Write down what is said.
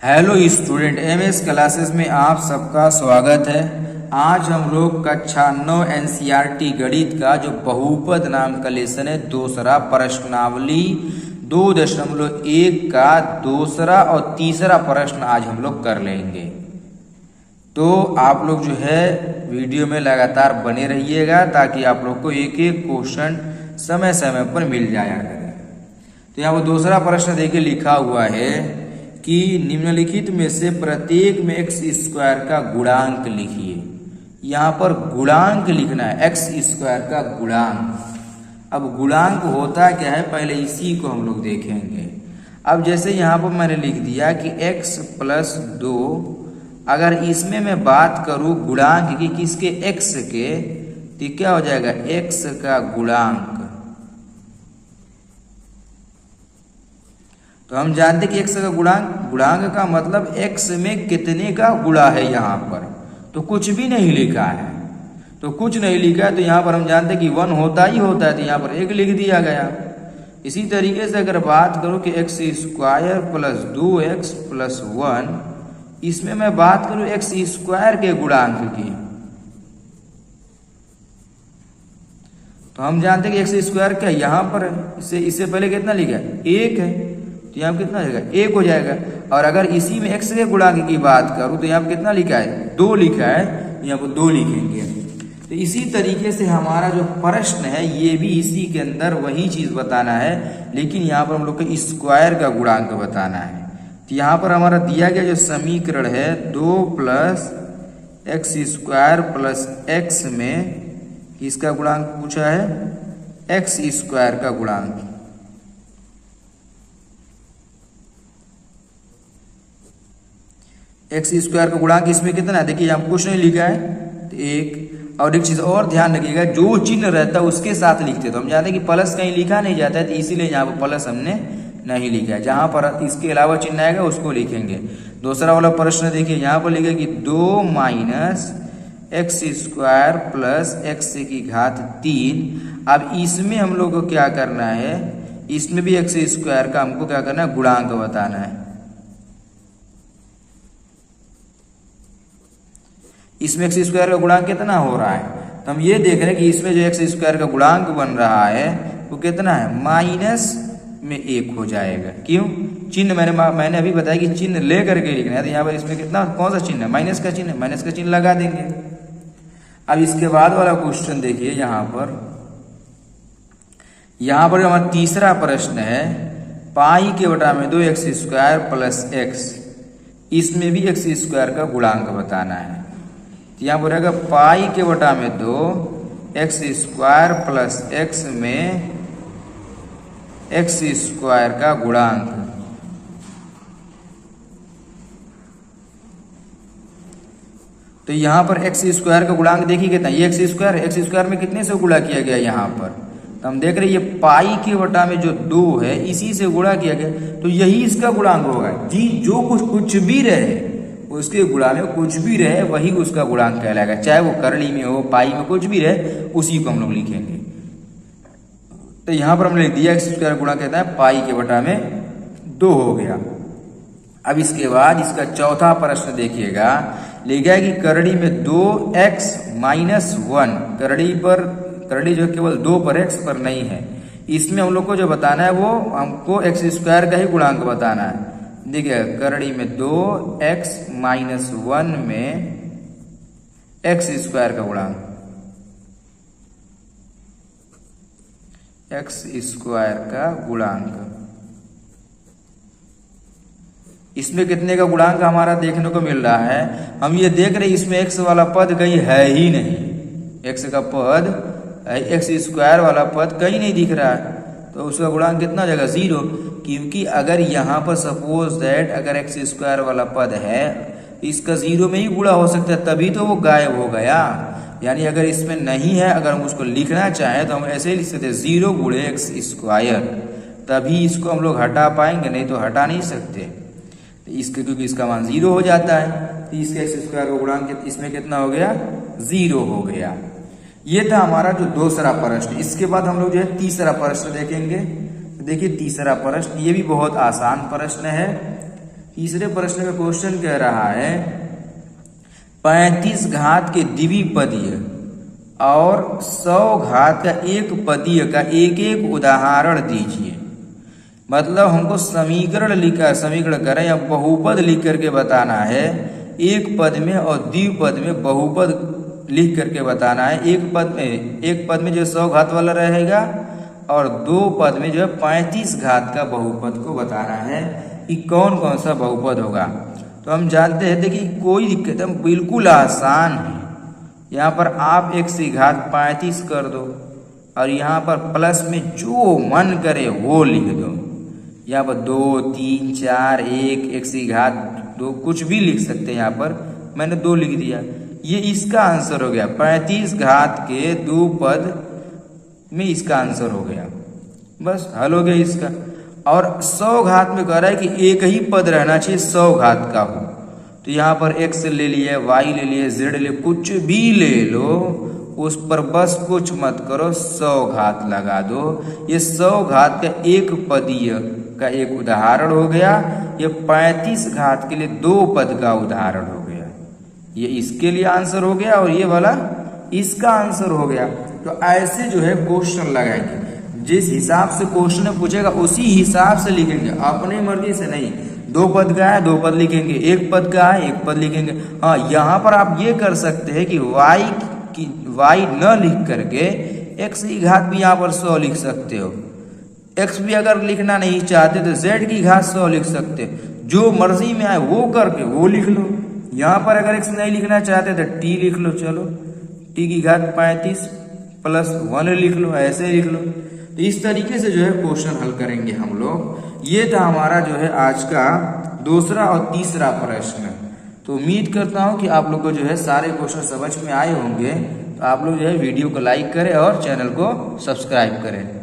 Hello student, MS classes में आप सबका स्वागत है। आज हम लोग कक्षा 9 एनसीईआरटी गणित का जो बहुपद नाम का लेसन है, दूसरा प्रश्नावली 2.1 का दूसरा और तीसरा प्रश्न आज हम लोग कर लेंगे। तो आप लोग जो है वीडियो में लगातार बने रहिएगा ताकि आप लोग को एक एक क्वेश्चन समय समय पर मिल जाया करे। तो यहाँ पर दूसरा प्रश्न देखिए लिखा हुआ है कि निम्नलिखित में से प्रत्येक में एक्स स्क्वायर का गुणांक लिखिए। यहाँ पर गुणांक लिखना है, एक्स स्क्वायर का गुणांक। अब गुणांक होता क्या है, पहले इसी को हम लोग देखेंगे। अब जैसे यहाँ पर मैंने लिख दिया कि x प्लस 2, अगर इसमें मैं बात करूँ गुणांक की किसके, x के, तो क्या हो जाएगा x का गुणांक। तो हम जानते कि x का गुणांक का मतलब x में कितने का गुणा है। यहाँ पर तो कुछ भी नहीं लिखा है, तो कुछ नहीं लिखा है तो यहाँ पर हम जानते कि 1 होता ही होता है, तो यहाँ पर 1 लिख दिया गया। इसी तरीके से अगर बात करूँ कि x square plus 2x plus 1, इसमें मैं बात करूँ एक्स स्क्वायर के गुणांक की, तो हम जानते हैं कि एक्स स्क्वायर क्या यहाँ पर इससे पहले कितना लिखा है, 1 है, तो यहाँ पर कितना हो जाएगा 1 हो जाएगा। और अगर इसी में x के गुणांक की बात करूँ तो यहाँ पर कितना लिखा है, 2 लिखा है, यहाँ पर 2 लिखेंगे। तो इसी तरीके से हमारा जो प्रश्न है ये भी इसी के अंदर वही चीज बताना है, लेकिन यहाँ पर हम लोग को स्क्वायर का गुणांक बताना है। तो यहाँ पर हमारा दिया गया जो समीकरण है 2 plus x square plus x में इसका गुणांक पूछा है, एक्स स्क्वायर का गुणांक। एक्स स्क्वायर का गुणांक इसमें कितना है, देखिए यहाँ कुछ नहीं लिखा है, तो 1। और एक चीज और ध्यान रखिएगा, जो चिन्ह रहता है उसके साथ लिखते, तो हम जानते हैं कि प्लस कहीं लिखा नहीं जाता है, तो इसीलिए यहाँ पर प्लस हमने नहीं लिखा है। जहां पर इसके अलावा चिन्ह आएगा उसको लिखेंगे। दूसरा वाला प्रश्न देखिए, यहाँ पर लिखे कि 2 minus x square plus x की घात 3। अब इसमें हम लोग को क्या करना है, इसमें भी एक्स स्क्वायर का हमको क्या करना है, गुणांक बताना है। इसमें एक्स स्क्वायर का गुणांक कितना हो रहा है, तो हम ये देख रहे हैं कि इसमें जो एक्स स्क्वायर का गुणांक बन रहा है वो कितना है, माइनस में 1 हो जाएगा। क्यों, चिन्ह मैंने अभी बताया कि चिन्ह ले करके लिखना है, तो यहाँ पर इसमें कितना, कौन सा चिन्ह है, माइनस का चिन्ह है, माइनस का चिन्ह लगा देंगे। अब इसके बाद वाला क्वेश्चन देखिए, यहाँ पर हमारा तीसरा प्रश्न है, पाई के बटा में 2 एक्स स्क्वायर प्लस एक्स, इसमें भी एक्स स्क्वायर का गुणांक बताना है। यहाँ पर रहेगा पाई के बटा में 2 एक्स स्क्वायर प्लस एक्स में एक्स स्क्वायर का गुणांक। तो यहाँ पर एक्स स्क्वायर का गुणांक देखिए कितना, ये एक्स स्क्वायर में कितने से गुणा किया गया यहाँ पर, तो हम देख रहे हैं ये पाई के बटा में जो 2 है इसी से गुणा किया गया, तो यही इसका गुणांक होगा जी। जो कुछ भी रहे उसके गुणा में कुछ भी रहे वही उसका गुणांक कहलाएगा, चाहे वो करली में हो, पाई में, कुछ भी रहे उसी को हम लोग लिखेंगे। तो यहाँ पर हमने लिख दिया एक्स स्क्वायर गुणा कहता है पाई के बटा में 2 हो गया। अब इसके बाद इसका चौथा प्रश्न देखिएगा, लिखा है कि करड़ी में 2x माइनस 1, करड़ी जो केवल 2 पर x पर नहीं है, इसमें हम लोग को जो बताना है वो हमको एक्स स्क्वायर का ही गुणांक बताना है। देखिए करड़ी में 2x माइनस 1 में एक्स स्क्वायर का गुणांक, एक्स स्क्वायर का गुणांक, इसमें कितने का गुणांक हमारा देखने को मिल रहा है, हम ये देख रहे हैं इसमें एक्स वाला पद कहीं है ही नहीं, एक्स का पद, एक्स स्क्वायर वाला पद कहीं नहीं दिख रहा है, तो उसका गुणांक कितना हो जाएगा, 0। क्योंकि अगर यहाँ पर सपोज दैट अगर एक्स स्क्वायर वाला पद है इसका 0 में ही गुणा हो सकता है, तभी तो वो गायब हो गया। यानी अगर इसमें नहीं है, अगर हम उसको लिखना चाहें तो हम ऐसे ही लिख सकते हैं 0 गुणे एक्स स्क्वायर, तभी इसको हम लोग हटा पाएंगे, नहीं तो हटा नहीं सकते। तो इसके क्योंकि इसका मान 0 हो जाता है, तो इसका एक्स स्क्वायर का गुणांक इसमें कितना हो गया, 0 हो गया। ये था हमारा जो दूसरा प्रश्न। इसके बाद हम लोग जो है तीसरा प्रश्न देखेंगे। देखिए तीसरा प्रश्न, ये भी बहुत आसान प्रश्न है। तीसरे प्रश्न में क्वेश्चन कह रहा है 35 घात के द्विपदीय और 100 घात का एक पदीय का एक एक उदाहरण दीजिए। मतलब हमको समीकरण करें या बहुपद लिख करके बताना है। एक पद में और द्विपद में बहुपद लिख करके बताना है। एक पद में जो 100 घात वाला रहेगा और दो पद में जो है 35 घात का बहुपद को बताना है कि कौन कौन सा बहुपद होगा। तो हम जानते हैं, देखिए कोई दिक्कत है, बिल्कुल आसान है। यहाँ पर आप x की घात 35 कर दो और यहाँ पर प्लस में जो मन करे वो लिख दो। यहाँ पर 2, 3, 4, 1, x की घात 2 कुछ भी लिख सकते हैं। यहाँ पर मैंने 2 लिख दिया। ये इसका आंसर हो गया। 35 घात के दो पद में इसका आंसर हो गया। बस हल हो गया इसका। और 100 घात में कह रहा है कि एक ही पद रहना चाहिए 100 घात का हो। तो यहाँ पर x ले लिए, y ले लिए, z ले लिए, कुछ भी ले लो, उस पर बस कुछ मत करो, 100 घात लगा दो। ये 100 घात का एक पदीय का एक उदाहरण हो गया। ये 35 घात के लिए दो पद का उदाहरण हो गया। ये इसके लिए आंसर हो गया और ये वाला इसका आंसर हो गया। तो ऐसे जो है क्वेश्चन लगाएंगे। जिस हिसाब से क्वेश्चन पूछेगा उसी हिसाब से लिखेंगे, अपने मर्जी से नहीं। दो पद का है 2 पद लिखेंगे, एक पद का है 1 पद लिखेंगे। हाँ, यहाँ पर आप ये कर सकते हैं कि y न लिख करके x की घात भी यहाँ पर 100 लिख सकते हो। x भी अगर लिखना नहीं चाहते तो z की घात 100 लिख सकते हो। जो मर्जी में आए वो करके वो लिख लो। यहाँ पर अगर x नहीं लिखना चाहते तो t लिख लो। चलो t की घात 35 प्लस 1 लिख लो, ऐसे लिख लो। तो इस तरीके से जो है क्वेश्चन हल करेंगे हम लोग। ये था हमारा जो है आज का दूसरा और तीसरा प्रश्न। तो उम्मीद करता हूँ कि आप लोग को जो है सारे क्वेश्चन समझ में आए होंगे। तो आप लोग जो है वीडियो को लाइक करें और चैनल को सब्सक्राइब करें।